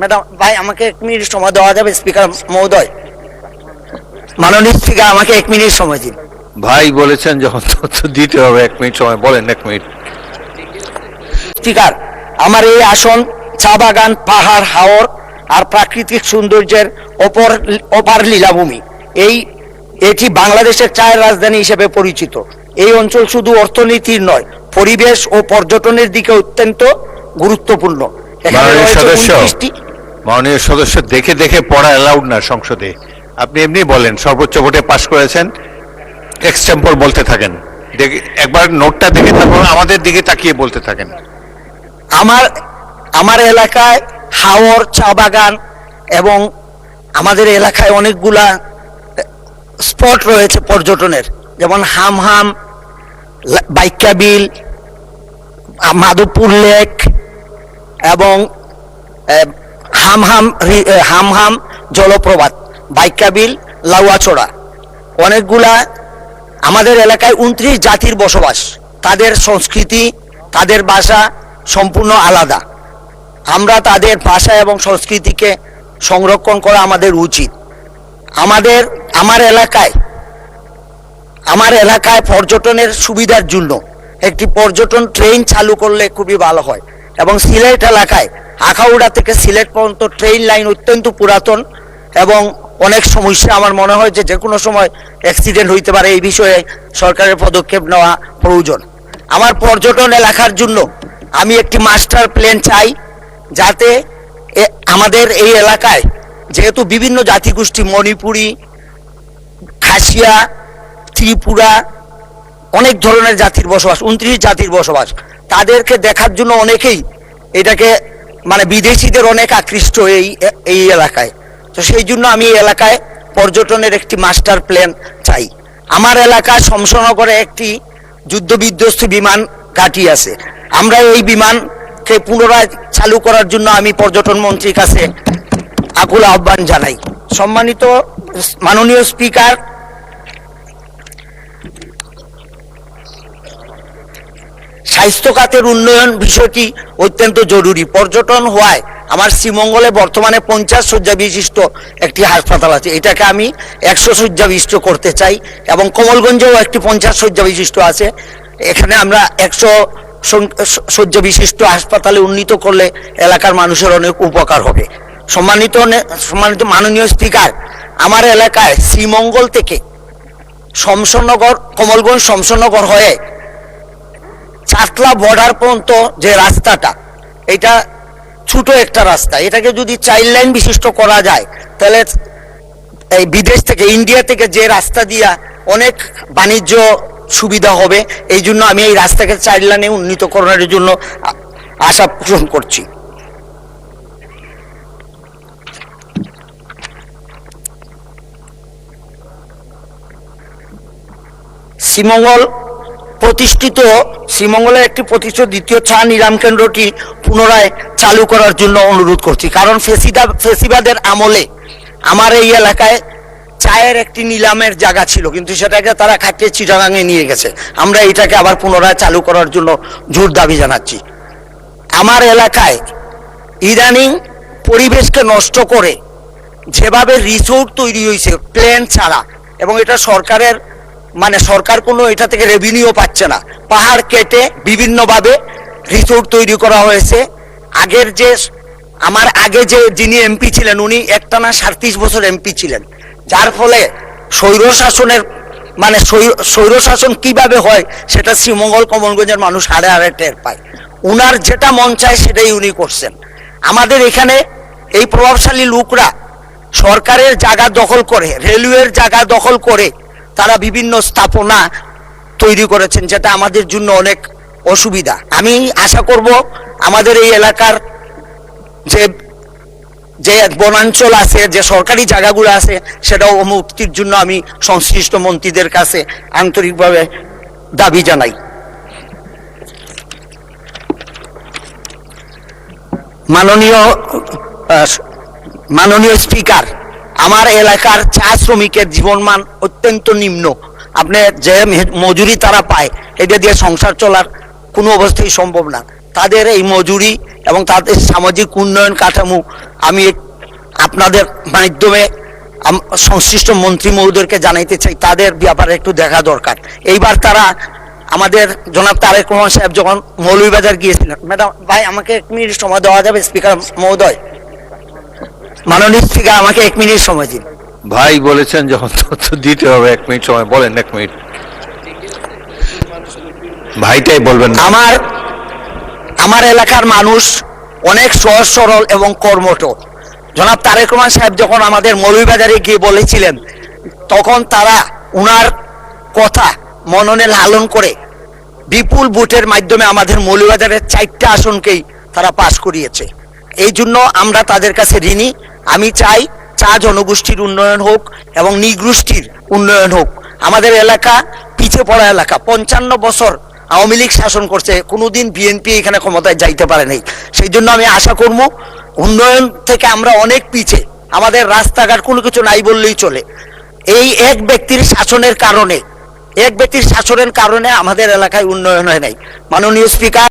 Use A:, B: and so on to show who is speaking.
A: Madam ভাই আমাকে 1 minute সময় দেওয়া যাবে স্পিকার মহোদয়? মাননীয় স্পিকার আমাকে 1 মিনিট সময় দিন।
B: ভাই বলেছেন যখন তথ্য দিতে হবে 1 মিনিট সময়, বলেন 1 মিনিট।
A: স্পিকার, আমার এই আসন চা বাগান, পাহাড়, হাওর আর প্রাকৃতিক সৌন্দর্যের অপার লীলাভূমি। এটি বাংলাদেশের চায়ের রাজধানী হিসেবে পরিচিত। এই অঞ্চল শুধু অর্থনীতির নয়, পরিবেশ ও পর্যটনের দিকে অত্যন্ত গুরুত্বপূর্ণ।
B: মাননীয় সদস্য, দেখে দেখে পড়া অ্যালাউড না সংসদে। আপনি এমনি বলেন, সর্বোচ্চ ভোটে পাশ করেছেন, এক্সটেম্পর বলতে থাকেন। একবার নোটটা দেখে তারপর আমাদের দিকে তাকিয়ে বলতে থাকেন।
A: আমার এলাকায় হাওর, চা বাগান এবং আমাদের এলাকায় অনেকগুলা স্পট রয়েছে পর্যটনের, যেমন হামহাম, বাইকাবিল, মাধবপুর লেক এবং হামহাম জলপ্রপাত, বাইকাবিল, লাউয়াছড়া। অনেকগুলা আমাদের এলাকায় 29 জাতির বসবাস। তাদের সংস্কৃতি, তাদের ভাষা সম্পূর্ণ আলাদা। আমরা তাদের ভাষা এবং সংস্কৃতিকে সংরক্ষণ করা আমাদের উচিত। আমার এলাকায় পর্যটনের সুবিধার জন্য একটি পর্যটন ট্রেন চালু করলে খুবই ভালো হয়। এবং সিলেট এলাকায় আখাউড়া থেকে সিলেট পর্যন্ত ট্রেন লাইন অত্যন্ত পুরাতন এবং অনেক সমস্যা। আমার মনে হয় যে কোনো সময় অ্যাক্সিডেন্ট হইতে পারে। এই বিষয়ে সরকারের পদক্ষেপ নেওয়া প্রয়োজন। আমার পর্যটন এলাকার জন্য আমি একটি মাস্টার প্ল্যান চাই, যাতে আমাদের এই এলাকায় যেহেতু বিভিন্ন জাতিগোষ্ঠী, মণিপুরি, খাসিয়া, ত্রিপুরা, অনেক ধরনের জাতির বসবাস, 29 জাতির বসবাস, তাদেরকে দেখার জন্য অনেকেই এটাকে বিদেশিদের অনেক আকৃষ্ট এই এলাকায়। তো সেই জন্য আমি এই এলাকায় পর্যটনের একটি মাস্টার প্ল্যান চাই। আমার এলাকায় শমশনগরে একটি যুদ্ধ বিধ্বস্ত বিমান ঘাঁটি আছে। আমরা এই বিমানকে পুনরায় চালু করার জন্য আমি পর্যটন মন্ত্রীর কাছে আকুল আহ্বান জানাই। সম্মানিত মাননীয় স্পিকার, স্বাস্থ্য খাতের উন্নয়ন বিষয়টি অত্যন্ত জরুরি। পর্যটন হওয়ায় আমার শ্রীমঙ্গলে বর্তমানে 50 শয্যা বিশিষ্ট একটি হাসপাতাল আছে, এটাকে আমি 100 শয্যা বিশিষ্ট করতে চাই। এবং কমলগঞ্জেও একটি 50 শয্যা বিশিষ্ট আছে, এখানে আমরা 100 শয্যা বিশিষ্ট হাসপাতালে উন্নীত করলে এলাকার মানুষের অনেক উপকার হবে। সম্মানিত মাননীয় স্পিকার, আমার এলাকায় শ্রীমঙ্গল থেকে শমশনগর, কমলগঞ্জ শমশনগর হয়ে চাতলা বর্ডার পর্যন্ত যে রাস্তাটা, এটা ছোট একটা রাস্তা, এটাকে যদি 4 লাইন বিশিষ্ট করা যায় তাহলে এই বিদেশ থেকে, ইন্ডিয়া থেকে যে রাস্তা দিয়া অনেক বাণিজ্য সুবিধা হবে। এই জন্য আমি এই রাস্তাকে 4 লাইনে উন্নীত করার জন্য আশা পোষণ করছি। শ্রীমঙ্গলের একটি প্রতিষ্ঠিত দ্বিতীয় চা নিলাম কেন্দ্রটি পুনরায় চালু করার জন্য অনুরোধ করছি। কারণ ফেসিবাদের আমলে আমার এই এলাকায় চায়ের একটি নিলামের জায়গা ছিল, কিন্তু সেটাকে তারা খাটিয়ে চিটাগাঙে নিয়ে গেছে। আমরা এটাকে আবার পুনরায় চালু করার জন্য জোর দাবি জানাচ্ছি। আমার এলাকায় ইদানিং পরিবেশকে নষ্ট করে যেভাবে রিসোর্ট তৈরি হয়েছে প্ল্যান ছাড়া, এবং এটা সরকারের সরকার কোনো এটা থেকে রেভিনিউ পাচ্ছে না, পাহাড় কেটে বিভিন্নভাবে রিসোর্ট তৈরি করা হয়েছে। আমার আগে যিনি এমপি ছিলেন, উনি একটানা 37 বছর এমপি ছিলেন, যার ফলে স্বৈরশাসন কিভাবে হয় সেটা শ্রীমঙ্গল কমলগঞ্জের মানুষ হাড়ে হাড়ে টের পায়। উনার যেটা মন চায় সেটাই উনি করছেন। আমাদের এখানে এই প্রভাবশালী লোকরা সরকারের জায়গা দখল করে, রেলওয়ের জায়গা দখল করে তারা বিভিন্ন স্থাপনা তৈরি করেছেন, যেটা আমাদের জন্য অনেক অসুবিধা। আমি আশা করব আমাদের এই এলাকার যে বনাঞ্চল আছে, যে সরকারি জায়গাগুলো আছে, সেটাও মুক্তির জন্য আমি সংশ্লিষ্ট মন্ত্রীদের কাছে আন্তরিকভাবে দাবি জানাই। মাননীয় স্পিকার, আমার এলাকার চা শ্রমিকের জীবনমান অত্যন্ত নিম্ন। আপনি যে মজুরি তারা পায়, এটা দিয়ে সংসার চলার কোনো অবস্থায় সম্ভব না। তাদের এই মজুরি এবং তাদের সামাজিক উন্নয়ন কাঠামো আমি আপনাদের মাধ্যমে সংশ্লিষ্ট মন্ত্রী মহোদয়কে জানাইতে চাই, তাদের ব্যাপারে একটু দেখা দরকার। এইবার তারা আমাদের জনাব তারেক রহমান সাহেব যখন মৌলভীবাজার গিয়েছিলেন, ম্যাডাম ভাই আমাকে 1 মিনিট সময় দেওয়া যাবে? স্পিকার মহোদয়, মাননীয় স্পিকার আমাকে 1 মিনিট সময় দিন।
B: ভাই বলেছেন যখন তথ্য দিতে হবে 1 মিনিট সময়, বলেন 1 মিনিট। ভাইটাই বলবেন না।
A: আমার এলাকার মানুষ অনেক সহজ সরল এবং কর্মঠ। জনাব তারেক রহমান সাহেব যখন আমাদের মৌলভীবাজারে গিয়ে বলেছিলেন, তখন তারা উনার কথা মননে লালন করে বিপুল ভোটের মাধ্যমে আমাদের মৌলভীবাজারের 4টা আসনকেই তারা পাশ করিয়েছে। এই জন্য আমরা তাদের কাছে ঋণী। আমি চাই চা জনগোষ্ঠীর উন্নয়ন হোক এবং নিগোষ্ঠীর উন্নয়ন হোক। আমাদের এলাকা পিছিয়ে পড়া এলাকা, 55 বছর আওয়ামী লীগ শাসন করছে, কোনোদিন বিএনপি এখানে ক্ষমতায় যাইতে পারে নাই। সেই জন্য আমি আশা করবো উন্নয়ন থেকে আমরা অনেক পিছিয়ে, আমাদের রাস্তাঘাট কোনো কিছু নাই বললেই চলে। এই এক ব্যক্তির শাসনের কারণে আমাদের এলাকায় উন্নয়ন হয় নাই। মাননীয় স্পিকার,